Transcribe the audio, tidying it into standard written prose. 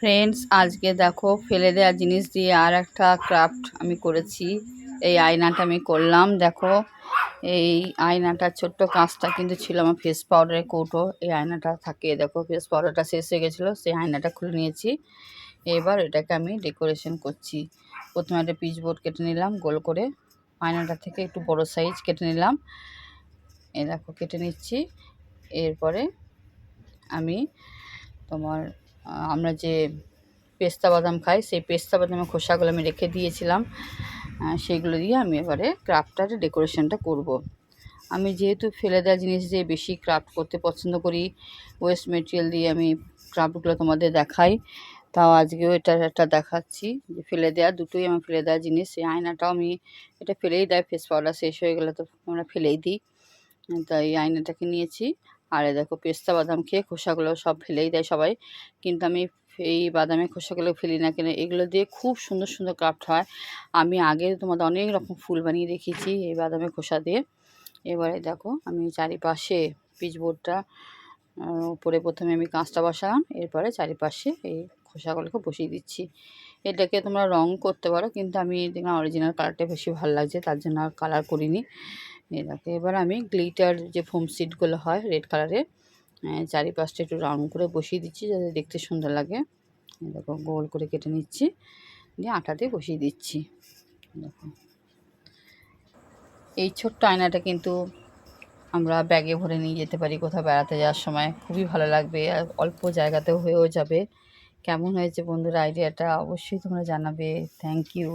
Friends, আজকে দেখো ফেলে দেওয়া জিনিস দিয়ে আর একটা ক্রাফট আমি করেছি। এই আয়নাটা আমি করলাম। দেখো এই আয়নাটার ছোট্ট কাঁচটা কিন্তু ছিল আমার ফেস পাউডারের কৌটো। এই আয়নাটা থাকে, দেখো ফেস পাউডারটা শেষ হয়ে গেছিলো, সেই আয়নাটা খুলে নিয়েছি। এবার এটাকে আমি ডেকোরেশন করছি। প্রথমে একটা পিচ বোর্ড কেটে নিলাম গোল করে, আয়নাটা থেকে একটু বড় সাইজ কেটে নিলাম। এই দেখো কেটে নিচ্ছি। এরপরে আমি তোমার আমরা যে পেস্তা বাদাম খাই, সেই পেস্তা বাদামের খোসাগুলো আমি রেখে দিয়েছিলাম, সেইগুলো দিয়ে আমি এবারে ক্রাফটটার ডেকোরেশনটা করব। আমি যেহেতু ফেলে দেওয়া জিনিস দিয়ে বেশি ক্রাফট করতে পছন্দ করি, ওয়েস্ট মেটেরিয়াল দিয়ে আমি ক্রাফটগুলো তোমাদের দেখাই। তাও আজকেও এটা একটা দেখাচ্ছি যে ফেলে দেওয়া, দুটোই আমার ফেলে দেওয়া জিনিস। এই আয়নাটাও আমি, এটা ফেলেই দেয়, ফেস পাউডার শেষ হয়ে গেলে তো আমরা ফেলেই দিই, তাই এই আয়নাটাকে নিয়েছি। আর দেখো পেস্তা বাদাম খেয়ে খোসাগুলো সব ফেলেই দেয় সবাই, কিন্তু আমি এই বাদামের খোসাগুলো ফেলি না কেন, এগুলো দিয়ে খুব সুন্দর সুন্দর ক্রাফট হয়। আমি আগে তোমাদের অনেক রকম ফুল বানিয়ে রেখেছি এই বাদামের খোসা দিয়ে। এবারে দেখো আমি চারিপাশে পিচবোর্ডটা উপরে প্রথমে আমি কাঁচটা বসালাম, এরপরে চারিপাশে এই খোসাগুলোকে বসিয়ে দিচ্ছি। এটাকে তোমরা রং করতে পারো, কিন্তু আমি দেখলাম অরিজিনাল কালারটা বেশি ভালো লাগছে, তার জন্য আর কালার করিনি। এটাকে এবার আমি গ্লিটার যে ফোম সিটগুলো হয় রেড কালারের, চারিপাশটা একটু রাউন্ড করে বসিয়ে দিচ্ছি যাতে দেখতে সুন্দর লাগে। দেখো গোল করে কেটে নিচ্ছি, দিয়ে আটা দিয়ে বসিয়ে দিচ্ছি। দেখো এই ছোট্ট আয়নাটা কিন্তু আমরা ব্যাগে ভরে নিয়ে যেতে পারি কোথাও বেড়াতে যাওয়ার সময়, খুবই ভালো লাগবে আর অল্প জায়গাতেও হয়েও যাবে। কেমন হয়েছে বন্ধুরা আইডিয়াটা, অবশ্যই তোমরা জানাবে। Thank you.